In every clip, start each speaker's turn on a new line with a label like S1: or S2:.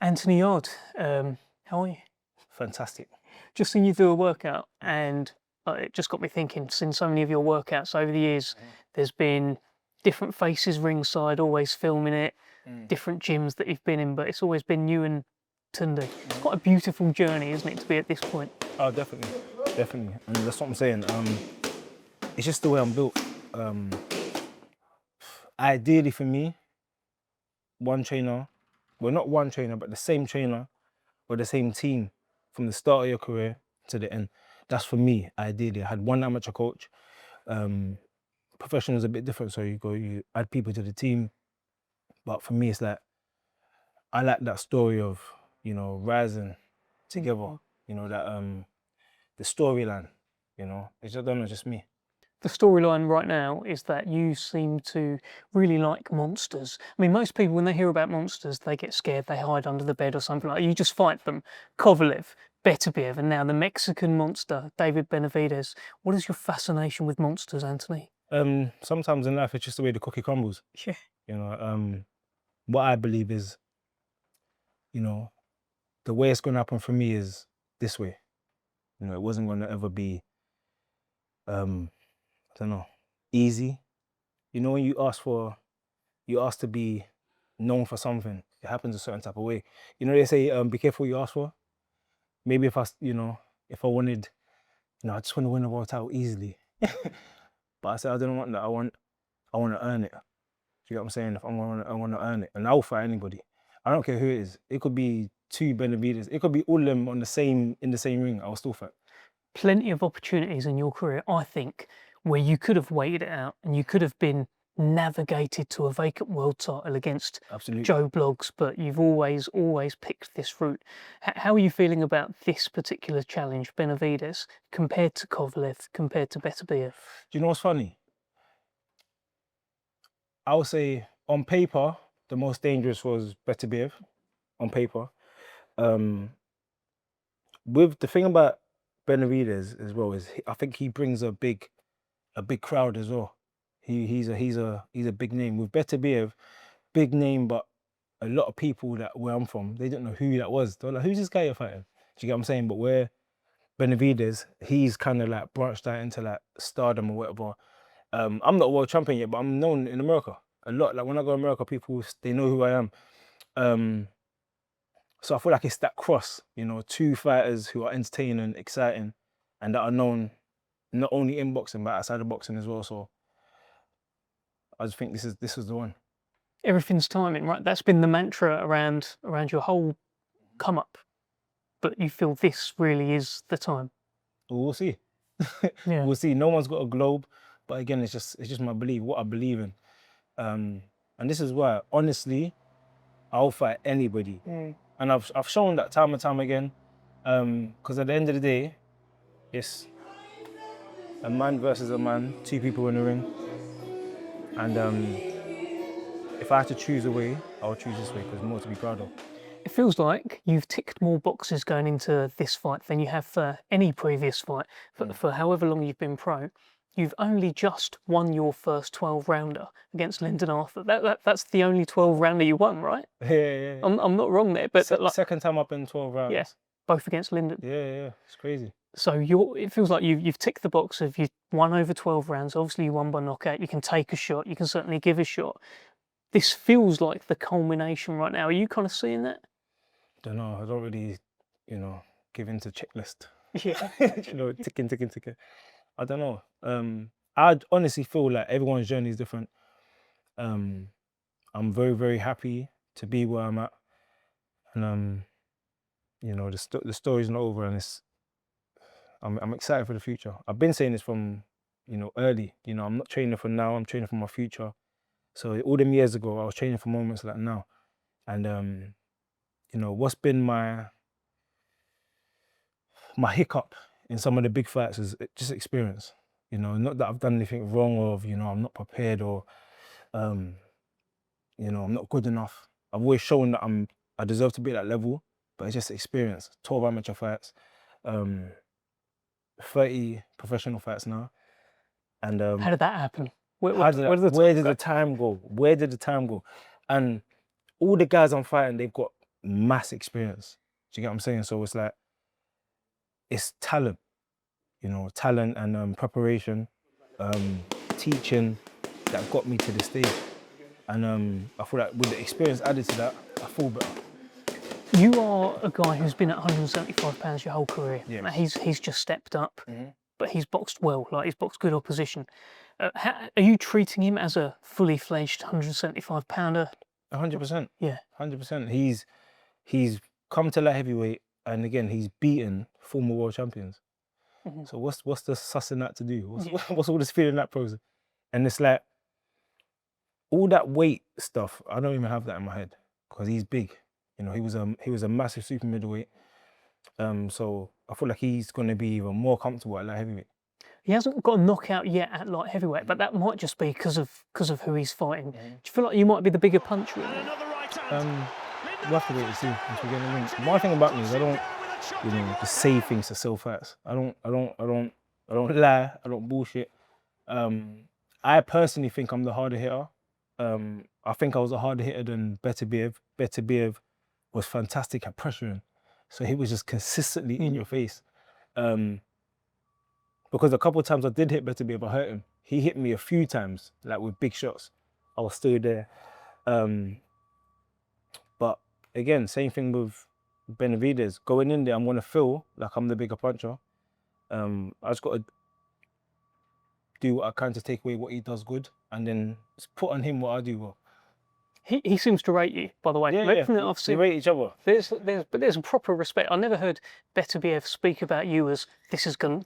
S1: Anthony Yarde, how are you?
S2: Fantastic.
S1: Just seen you do a workout, and it just got me thinking, seen so many of your workouts over the years, there's been different faces ringside, always filming it, different gyms that you've been in, but it's always been you and Tunde. It's quite a beautiful journey, isn't it, to be at this point?
S2: Oh, definitely. Definitely. And that's what I'm saying. It's just the way I'm built. Ideally for me, one trainer, well, not one trainer, but the same trainer or the same team from the start of your career to the end. That's for me, ideally. I had one amateur coach. Professional is a bit different, so you add people to the team. But for me, it's like, I like that story of, rising together, that the storyline, it's just, I don't know, just me.
S1: The storyline right now is that you seem to really like monsters. I mean, most people, when they hear about monsters, they get scared, they hide under the bed or something like that. You just fight them. Kovalev, Beterbiev, and now the Mexican monster, David Benavidez. What is your fascination with monsters, Anthony?
S2: Sometimes in life, it's just the way the cookie crumbles.
S1: Yeah.
S2: What I believe is, the way it's going to happen for me is this way. It wasn't going to ever be, I don't know, easy. When you ask to be known for something, it happens a certain type of way. They say, be careful what you ask for. Maybe if I wanted, I just want to win a world title easily. But I said, I don't want that. I want to earn it. Do you get what I'm saying? If I want to earn it, and I'll fight anybody. I don't care who it is. It could be two Benavidez. It could be all of them in the same ring. I'll still fight.
S1: Plenty of opportunities in your career, I think, where you could have waited it out and you could have been navigated to a vacant world title against Joe Bloggs, but you've always picked this route. How are you feeling about this particular challenge, Benavidez, compared to Kovalev, compared to Beterbiev?
S2: Do you know what's funny? I would say on paper, the most dangerous was Beterbiev, on paper. With the thing about Benavidez as well is I think he brings a big crowd as well. He's a big name. With Beterbiev, big name, but a lot of people where I'm from, they didn't know who that was. They're like, who's this guy you're fighting? Do you get what I'm saying? But where Benavidez, he's kind of like branched out into like stardom or whatever. I'm not a world champion yet, but I'm known in America a lot. Like when I go to America, people, they know who I am. So I feel like it's that cross, two fighters who are entertaining and exciting and that are known not only in boxing, but outside of boxing as well. So I just think this is the one.
S1: Everything's timing, right? That's been the mantra around your whole come up. But you feel this really is the time?
S2: We'll see.
S1: Yeah.
S2: We'll see. No one's got a globe, but again, it's just my belief, what I believe in. And this is why, honestly, I'll fight anybody. And I've shown that time and time again. Because at the end of the day, it's a man versus a man, two people in the ring. And if I had to choose a way, I would choose this way because more to be proud of.
S1: It feels like you've ticked more boxes going into this fight than you have for any previous fight. For however long you've been pro, you've only just won your first 12-rounder against Lyndon Arthur. That's the only 12-rounder you won, right?
S2: Yeah.
S1: I'm not wrong there, but
S2: second time up in 12 rounds.
S1: Yeah, both against Lyndon.
S2: Yeah, it's crazy.
S1: So it feels like you've ticked the box of you won over 12 rounds. Obviously, you won by knockout. You can take a shot. You can certainly give a shot. This feels like the culmination right now. Are you kind of seeing that?
S2: Don't know. I don't really, give into checklist.
S1: Yeah.
S2: Ticking. I don't know. I honestly feel like everyone's journey is different. I'm very, very happy to be where I'm at, and the story's not over, and I'm excited for the future. I've been saying this from early. I'm not training for now. I'm training for my future. So all them years ago, I was training for moments like now, and what's been my hiccup in some of the big fights is just experience. Not that I've done anything wrong or I'm not prepared or I'm not good enough. I've always shown that I deserve to be at that level, but it's just experience. 12 amateur fights, 30 professional fights now. And
S1: how did that happen? Where
S2: did the time go? And all the guys I'm fighting, they've got mass experience. Do you get what I'm saying? So it's like, it's talent, you know, talent and preparation, teaching that got me to this stage. And I feel like with the experience added to that, I feel better.
S1: You are a guy who's been at 175 pounds your whole career.
S2: Yes.
S1: Now, he's just stepped up, but he's boxed well. Like, he's boxed good opposition. Are you treating him as a fully fledged 175 pounder?
S2: 100%.
S1: Yeah.
S2: 100%. He's come to light heavyweight, and again, he's beaten former world champions. So what's the sussing that to do? What's all this feeling that process? And it's like, all that weight stuff, I don't even have that in my head, because he's big. You know, he was a massive super middleweight. So I feel like he's going to be even more comfortable at light heavyweight.
S1: He hasn't got a knockout yet at light heavyweight, but that might just be because of who he's fighting. Do you feel like you might be the bigger puncher?
S2: We'll have to wait and see once we get in the ring. One thing about me is I don't, you know, just say things to sell fights. I don't lie. I don't bullshit. I personally think I'm the harder hitter. I think I was a harder hitter than Benavidez. Benavidez was fantastic at pressuring, so he was just consistently in your face. Because a couple of times I did hit Benavidez, I hurt him. He hit me a few times, like with big shots. I was still there. But again, same thing with Benavidez. Going in there, I'm gonna feel like I'm the bigger puncher. I just gotta do what I can to take away what he does good, and then put on him what I do well.
S1: He seems to rate you, by the way. Everything that I've seen,
S2: they rate each other.
S1: There's a proper respect. I never heard Benavidez speak about you as this is going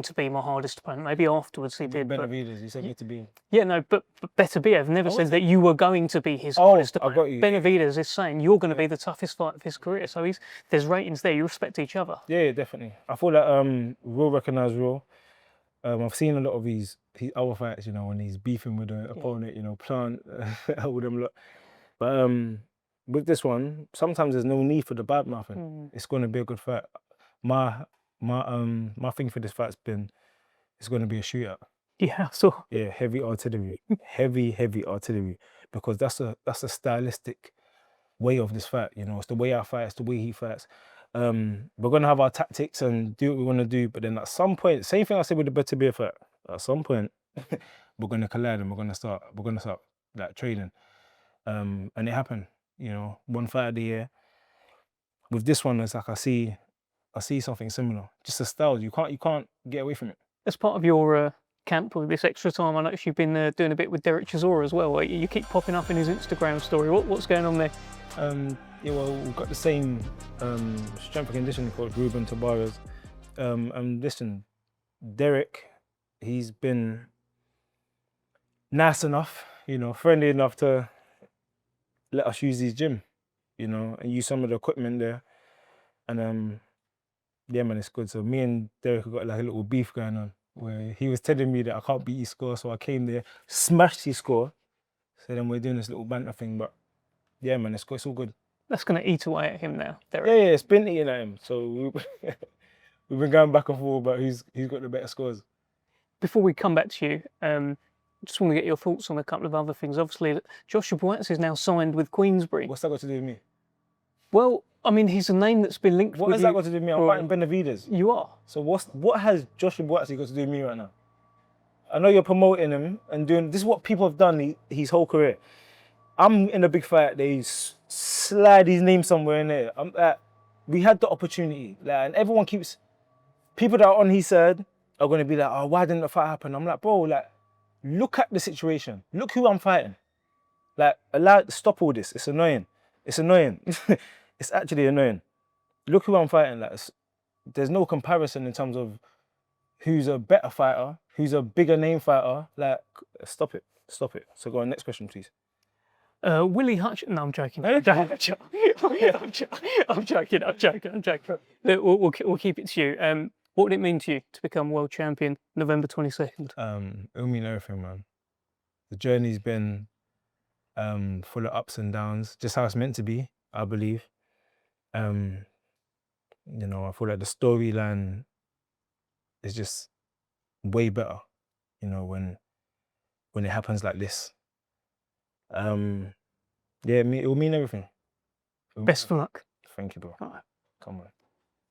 S1: to be my hardest opponent. Maybe afterwards he did.
S2: Benavidez, he said me to be.
S1: Yeah, no, but Benavidez never said that you were going to be his hardest opponent.
S2: I got you.
S1: Benavidez is saying you're going to be the toughest fight of his career. So there's ratings there. You respect each other.
S2: Yeah, definitely. I feel like real recognise real. I've seen a lot of his other fights, you know, when he's beefing with the opponent, you know, plant with them lot. But with this one, sometimes there's no need for the bad mouthing. It's going to be a good fight. My thing for this fight's been, it's going to be a shootout.
S1: Yeah, so
S2: yeah, heavy artillery, heavy artillery, because that's a stylistic way of this fight. You know, it's the way I fight, it's the way he fights. We're gonna have our tactics and do what we want to do, but then at some point, same thing I said with the Benavidez fight. At some point, we're gonna collide and we're gonna start like trading. And it happened. You know, one fight of the year. With this one, it's like I see something similar. Just the styles. You can't get away from it.
S1: As part of your camp with this extra time, I noticed you've been doing a bit with Derek Chisora as well. You keep popping up in his Instagram story. What's going on there?
S2: Yeah, well, we've got the same strength and conditioning coach, Ruben Tabares. And listen, Derek, he's been nice enough, you know, friendly enough to let us use his gym, you know, and use some of the equipment there. And yeah, man, it's good. So me and Derek have got like a little beef going on, where he was telling me that I can't beat his score, so I came there, smashed his score. So then we're doing this little banter thing, but yeah, man, it's all good.
S1: That's going to eat away at him now, Derek.
S2: Yeah, it's been eating at him. So we've been going back and forth about who's got the better scores.
S1: Before we come back to you, just want to get your thoughts on a couple of other things. Obviously, Joshua Buatsi is now signed with Queensberry.
S2: What's that got to do with me?
S1: Well, I mean, he's a name that's been linked with you.
S2: What has that got to do with me? I'm fighting Benavidez.
S1: You are.
S2: So what has Joshua Buatsi got to do with me right now? I know you're promoting him and doing, this is what people have done his whole career. I'm in a big fight, they slide his name somewhere in there. We had the opportunity, like, and everyone keeps, people that are on his side are going to be like, oh, why didn't the fight happen? I'm like, bro, like, look at the situation. Look who I'm fighting. Like, stop all this. It's annoying. It's annoying. It's actually annoying. Look who I'm fighting. Like, there's no comparison in terms of who's a better fighter, who's a bigger name fighter. Like, stop it. Stop it. So go on, next question, please.
S1: Willie Hutch. No, I'm joking. I'm joking. We'll keep it to you. What would it mean to you to become world champion November 22nd?
S2: It'll mean everything, man. The journey's been full of ups and downs, just how it's meant to be, I believe. You know, I feel like the storyline is just way better, you know, when it happens like this. Yeah, it will mean everything.
S1: Best of luck.
S2: Thank you, bro.
S1: All right.